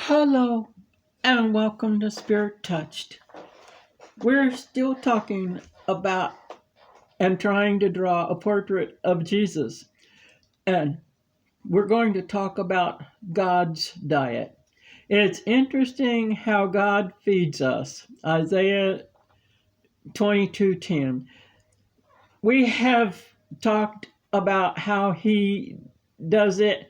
Hello and welcome to Spirit Touched. We're still talking about and trying to draw a portrait of Jesus. And we're going to talk about God's diet. It's interesting how God feeds us. Isaiah 22:10. We have talked about how he does it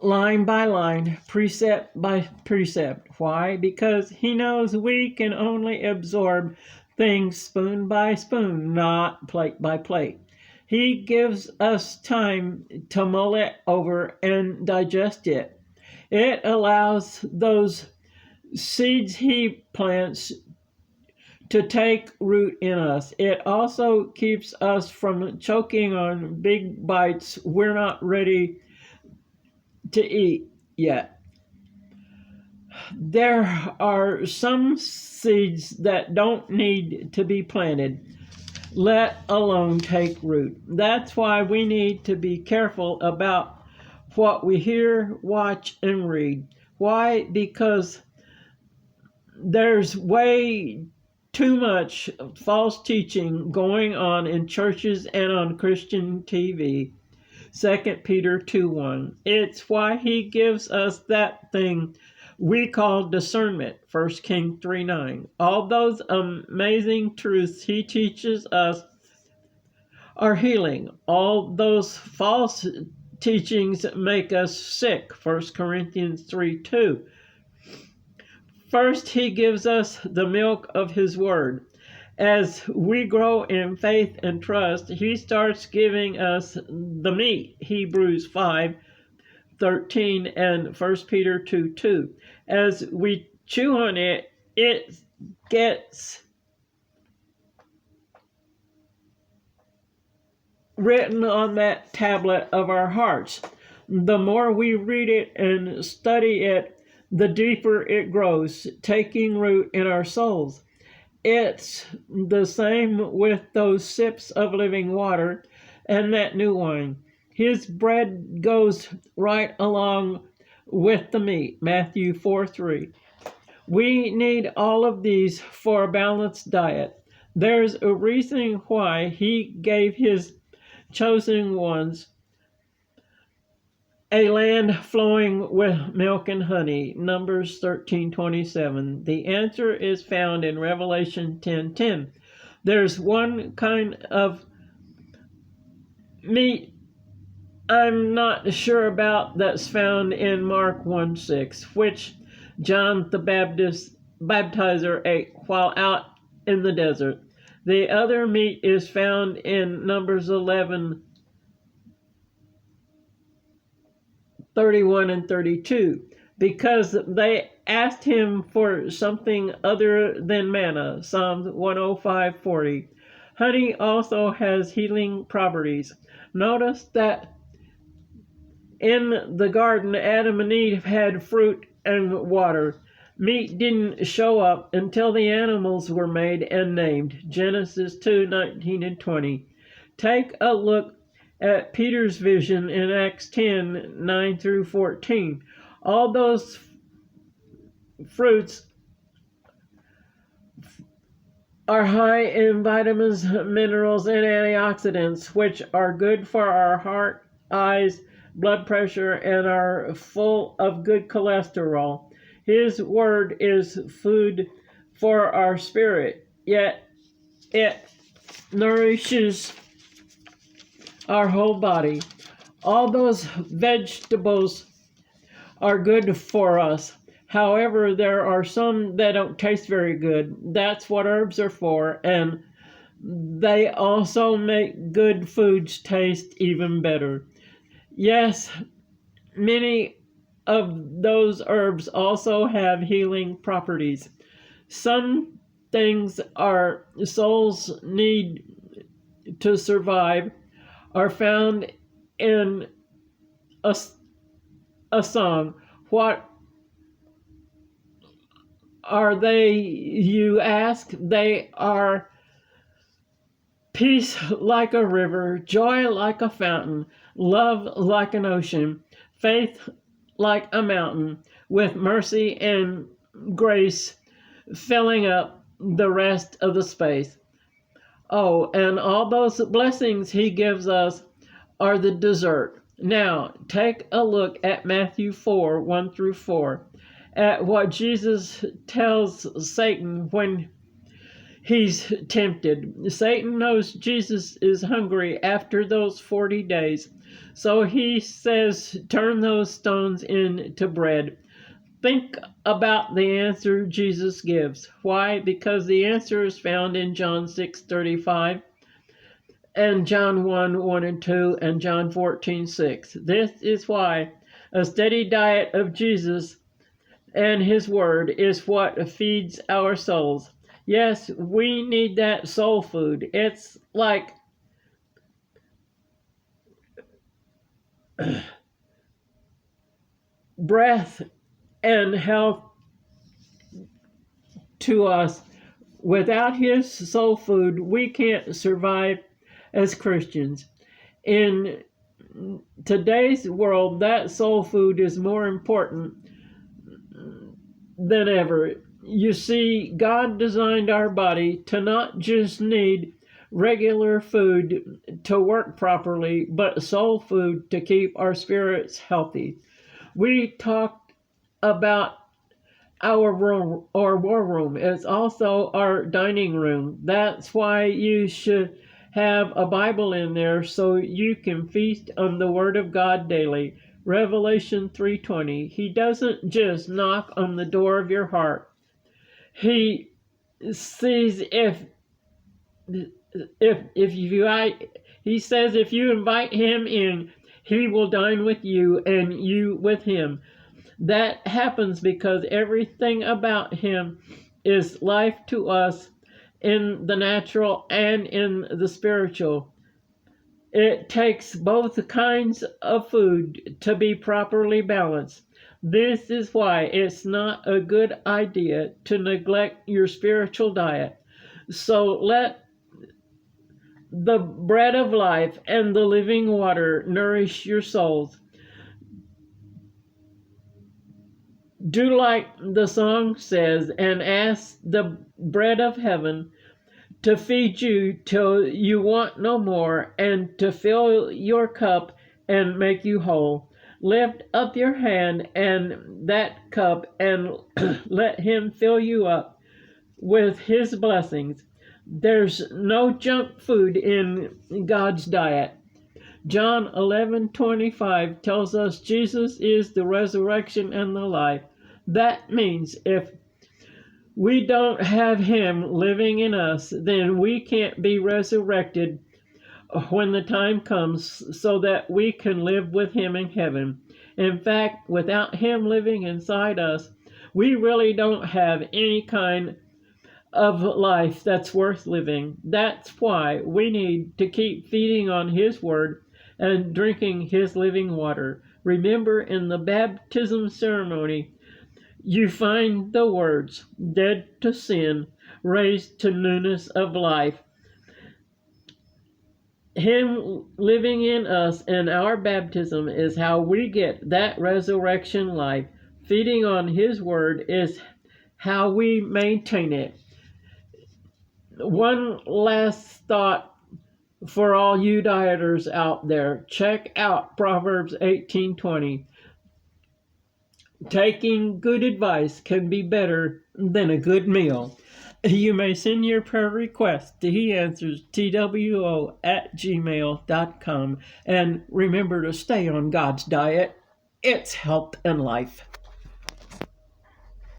line by line, precept by precept. Why? Because he knows we can only absorb things spoon by spoon, not plate by plate. He gives us time to mull it over and digest it. It allows those seeds he plants to take root in us. It also keeps us from choking on big bites we're not ready to eat yet. There are some seeds that don't need to be planted, let alone take root. That's why we need to be careful about what we hear, watch, and read. Why? Because there's way too much false teaching going on in churches and on Christian TV. 2 Peter 2:1. It's why he gives us that thing we call discernment. 1 Kings 3:9. All those amazing truths he teaches us are healing. All those false teachings make us sick. 1 Corinthians 3:2. First, he gives us the milk of his word. As we grow in faith and trust, he starts giving us the meat, Hebrews 5:13 and 1 Peter 2:2. As we chew on it, it gets written on that tablet of our hearts. The more we read it and study it, the deeper it grows, taking root in our souls. It's the same with those sips of living water and that new wine. His bread goes right along with the meat, Matthew 4:3. We need all of these for a balanced diet. There's a reason why he gave his chosen ones a land flowing with milk and honey, Numbers 13:27. The answer is found in Revelation 10:10. There's one kind of meat I'm not sure about that's found in Mark 1:6, which John the Baptizer ate while out in the desert. The other meat is found in Numbers 11:31 and 32, because they asked him for something other than manna, Psalms 105:40. Honey also has healing properties. Notice that in the garden, Adam and Eve had fruit and water. Meat didn't show up until the animals were made and named, Genesis 2:19 and 20. Take a look at Peter's vision in Acts 10:9 through 14. All those fruits are high in vitamins, minerals, and antioxidants, which are good for our heart, eyes, blood pressure, and are full of good cholesterol. His word is food for our spirit, yet it nourishes our whole body. All those vegetables are good for us. However, there are some that don't taste very good. That's what herbs are for, and they also make good foods taste even better. Yes, many of those herbs also have healing properties. Some things our souls need to survive are found in a song. What are they, you ask? They are peace like a river, joy like a fountain, love like an ocean, faith like a mountain, with mercy and grace filling up the rest of the space. Oh, and all those blessings he gives us are the dessert. Now, take a look at Matthew 4 1 through 4, at what Jesus tells Satan when he's tempted. Satan knows Jesus is hungry after those 40 days, so he says, turn those stones into bread. Think about the answer Jesus gives. Why? Because the answer is found in John 6:35 and John 1 1 and 2 and John 14:6. This is why a steady diet of Jesus and His Word is what feeds our souls. Yes, we need that soul food. It's like breath and health to us. Without His soul food, we can't survive as Christians. In today's world, that soul food is more important than ever. You see, God designed our body to not just need regular food to work properly, but soul food to keep our spirits healthy. We talked about our war room. It's also our dining room. That's why you should have a Bible in there so you can feast on the Word of God daily. Revelation 3:20. He doesn't just knock on the door of your heart. He sees if he says if you invite him in, he will dine with you and you with him. That happens because everything about him is life to us in the natural and in the spiritual. It takes both kinds of food to be properly balanced. This is why it's not a good idea to neglect your spiritual diet. So let the bread of life and the living water nourish your souls. Do like the song says and ask the bread of heaven to feed you till you want no more and to fill your cup and make you whole. Lift up your hand and that cup and let him fill you up with his blessings. There's no junk food in God's diet. John 11:25 tells us Jesus is the resurrection and the life. That means if we don't have him living in us, then we can't be resurrected when the time comes so that we can live with him in heaven. In fact, without him living inside us, we really don't have any kind of life that's worth living. That's why we need to keep feeding on his word and drinking his living water. Remember, in the baptism ceremony, you find the words, dead to sin, raised to newness of life. Him living in us and our baptism is how we get that resurrection life. Feeding on his word is how we maintain it. One last thought for all you dieters out there. Check out Proverbs 18:20. Taking good advice can be better than a good meal. You may send your prayer request to He Answers TWO@gmail.com. And remember to stay on God's diet. It's health and life.